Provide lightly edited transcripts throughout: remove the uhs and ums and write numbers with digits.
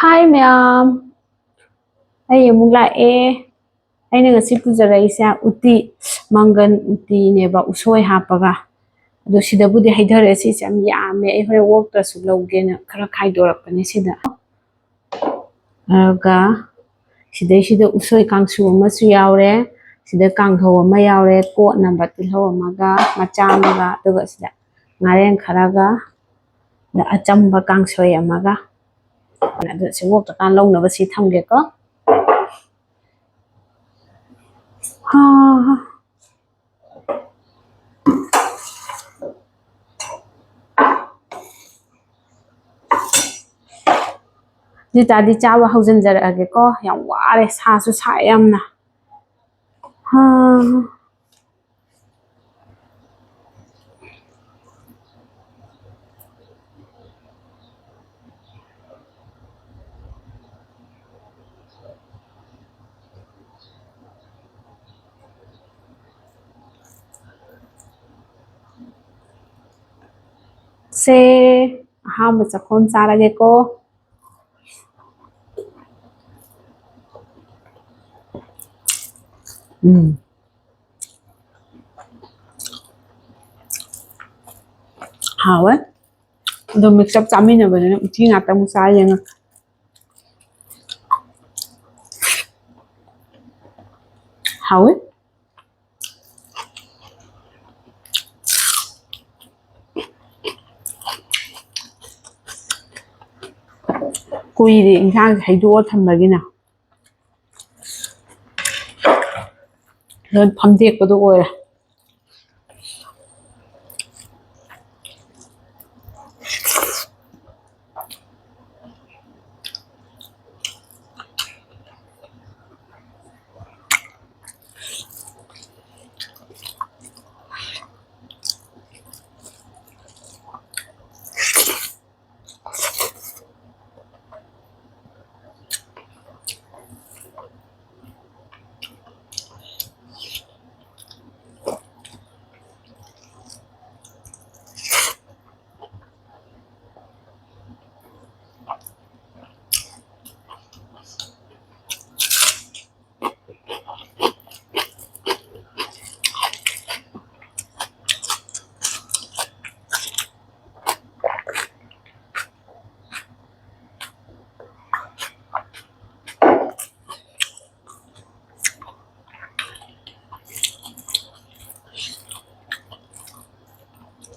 ꯍꯥꯏ ꯃꯌꯥꯝ, ꯑꯩ ꯑꯃꯨꯛ ꯂꯥꯛꯑꯦ. ꯑꯩꯅ ꯉꯁꯤ ꯄꯨꯖꯔꯛꯏꯁꯦ ꯎꯇꯤ, ꯃꯪꯒꯟ ꯎꯇꯤꯅꯦꯕ ꯎꯁꯣꯏ ꯍꯥꯞꯄꯒ. ꯑꯗꯣ ꯁꯤꯗꯕꯨꯗꯤ ꯍꯩꯊꯔꯛꯑꯦ, ꯁꯤꯁꯦ ꯌꯥꯝ ꯌꯥꯝꯃꯦ. ꯑꯩ ꯍꯣꯔꯦꯟ ꯑꯣꯛꯇꯁꯨ ꯂꯧꯒꯦꯅ ꯈꯔ ꯈꯥꯏꯗꯣꯔꯛꯄꯅꯦ ꯁꯤꯗ. ꯑꯗꯨꯒ ꯁꯤꯗꯩꯁꯤꯗ ꯎꯁꯣꯏ ꯀꯥꯡꯁꯨ ꯑꯃꯁꯨ ꯌꯥꯎꯔꯦ. ꯁꯤꯗ ꯀꯥꯡꯍꯧ ꯑꯃ ꯌꯥꯎꯔꯦ, ꯀꯣꯠꯅꯕ ꯇꯤꯜꯍꯧ ꯑꯃꯒ ꯃꯆꯥ ꯑꯃꯒ, ꯑꯗꯨꯒ ꯁꯤꯗ ꯉꯥꯔꯦꯟ ꯈꯔꯒ, ꯑꯆꯝꯕ ꯀꯥꯡꯁꯣꯏ ꯑꯃꯒ. ꯑꯗꯨ ꯁꯤ ꯑꯣꯛꯇꯀꯥꯟ ꯂꯧꯅꯕ ꯁꯤ ꯊꯝꯒꯦꯀꯣ. ꯑꯗꯨ ꯇꯥꯔꯗꯤ ꯆꯥꯕ ꯍꯧꯖꯤꯟꯖꯔꯛꯑꯒꯦꯀꯣ. ꯌꯥꯝ ꯋꯥꯔꯦ, ꯁꯥꯁꯨ ꯁꯥꯏ ꯌꯥꯝꯅ. ꯁꯦ ꯑꯍꯥꯟꯕ ꯆꯥꯛꯈꯣꯝ ꯆꯥꯔꯒꯦꯀꯣ. ꯍꯥꯎꯋꯦ. ꯑꯗꯣ ꯃꯤꯛꯁ ꯑꯞ ꯆꯥꯃꯤꯟꯅꯕꯅꯤꯅ ꯎꯇꯤ ꯉꯥꯛꯇ ꯑꯃꯨꯛ ꯆꯥ ꯌꯦꯡꯉꯛꯀꯦ. ꯍꯥꯎꯋꯦ. ꯀꯨꯏꯔꯦ ꯏꯟꯁꯥꯡꯁꯦ ꯍꯩꯗꯣꯛꯑ ꯊꯝꯕꯒꯤꯅ. ꯐꯝꯇꯦꯛꯄꯗꯣ ꯑꯣꯏꯔꯦ.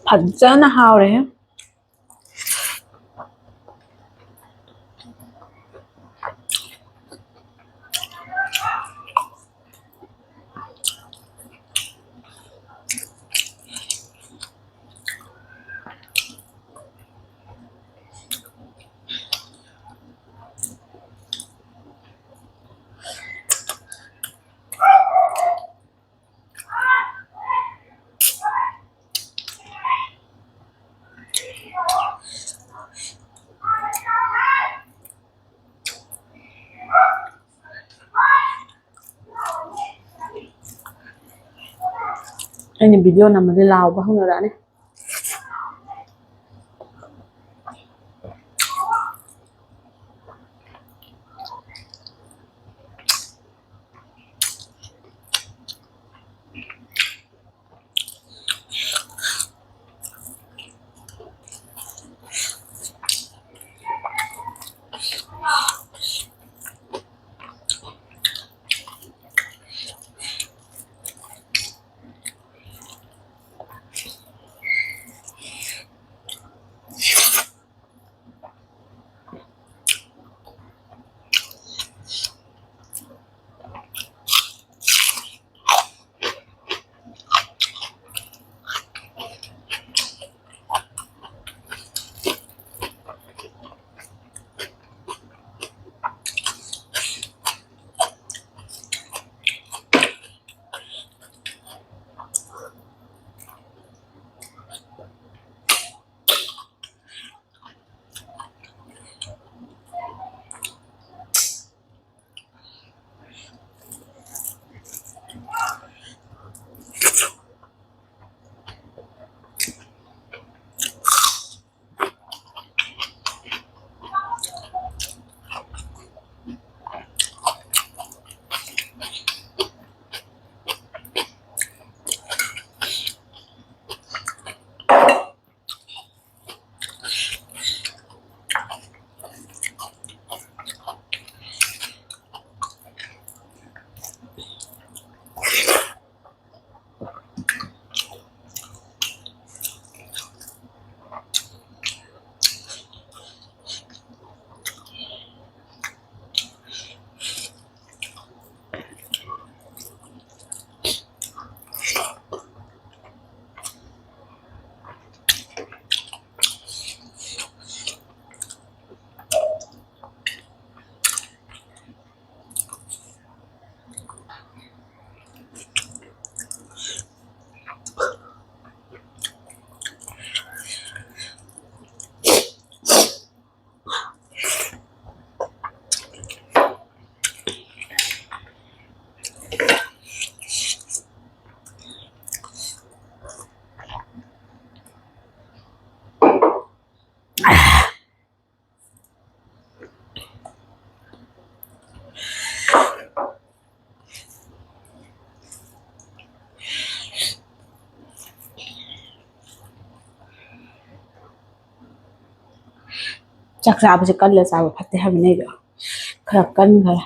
ꯐꯖꯅ ꯍꯥꯎꯔꯦ. ꯑꯩꯅ ꯚꯤꯗꯤꯑꯣ ꯅꯝꯕꯗ ꯂꯥꯎꯕ ꯍꯧꯅꯔꯛꯑꯅꯤ. ꯆꯥꯛ ꯆꯥꯕꯁꯦ ꯀꯜꯂ ꯆꯥꯕ ꯐꯠꯇꯦ ꯍꯥꯏꯕꯅꯦ ꯑꯩꯗꯣ ꯈꯔ ꯀꯟꯈꯔꯦ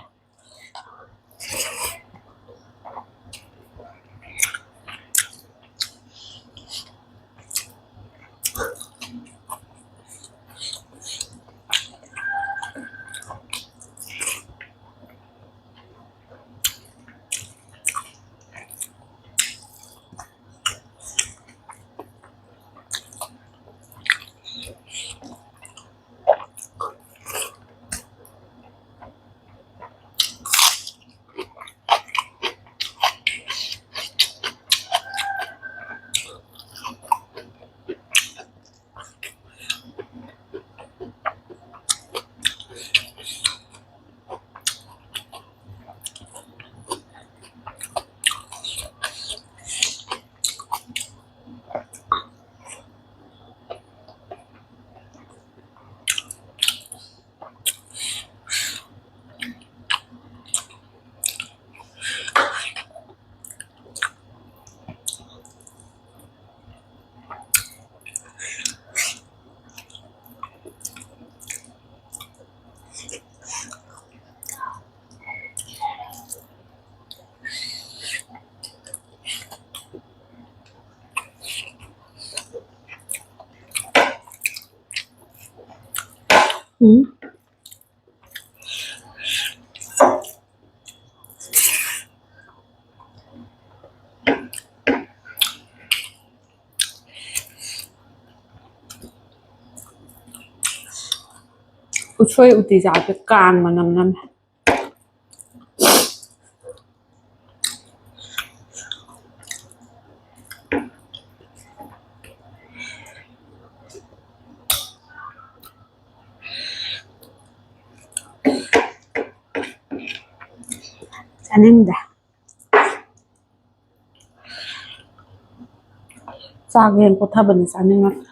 ꯎꯁꯣꯏ ꯎꯇꯤ ꯆꯥꯕꯁꯦ ꯀꯥꯡ ꯃꯅꯝ ꯅꯝꯃꯦ ꯆꯥꯅꯤꯡꯗꯦ ꯆꯥꯒꯦꯅ ꯄꯣꯊꯥꯕꯅꯤ ꯆꯥꯅꯤꯡꯉꯛꯇ꯭ꯔꯦ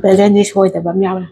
ꯕꯦꯂꯦꯟꯗꯤ ꯁꯣꯏꯗꯕ ꯑꯃ ꯌꯥꯎꯔꯦ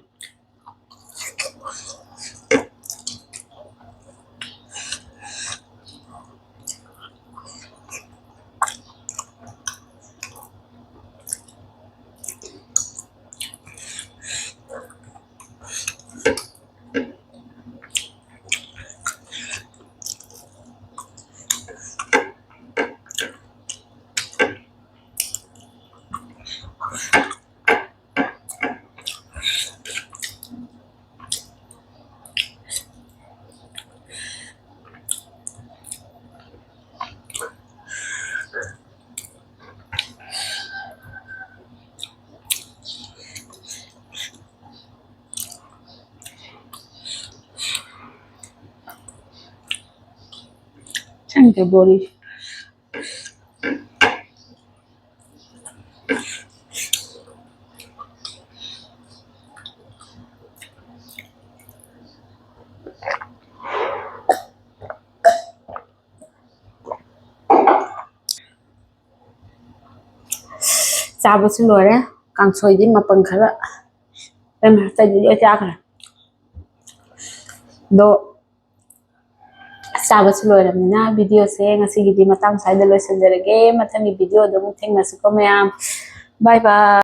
ꯆꯪꯗꯦ ꯕꯣꯔꯤ ꯆꯥꯕꯁꯨ ꯂꯣꯏꯔꯦ ꯀꯥꯡꯁꯣꯏꯗꯤ ꯃꯄꯪ ꯈꯔ ꯑꯇꯩꯗꯤ ꯂꯣꯏ ꯆꯥꯈ꯭ꯔꯦ ꯑꯗꯣ ꯆꯥꯕꯁꯨ ꯂꯣꯏꯔꯕꯅꯤꯅ ꯚꯤꯗꯤꯑꯣꯁꯦ ꯉꯁꯤꯒꯤꯗꯤ ꯃꯇꯥꯡ ꯁ꯭ꯋꯥꯏꯗ ꯂꯣꯏꯁꯤꯟꯖꯔꯒꯦ ꯃꯊꯪꯒꯤ ꯚꯤꯗꯤꯑꯣꯗ ꯑꯃꯨꯛ ꯊꯦꯡꯅꯁꯤꯀꯣ ꯃꯌꯥꯝ ꯕꯥꯏ ꯕꯥꯏ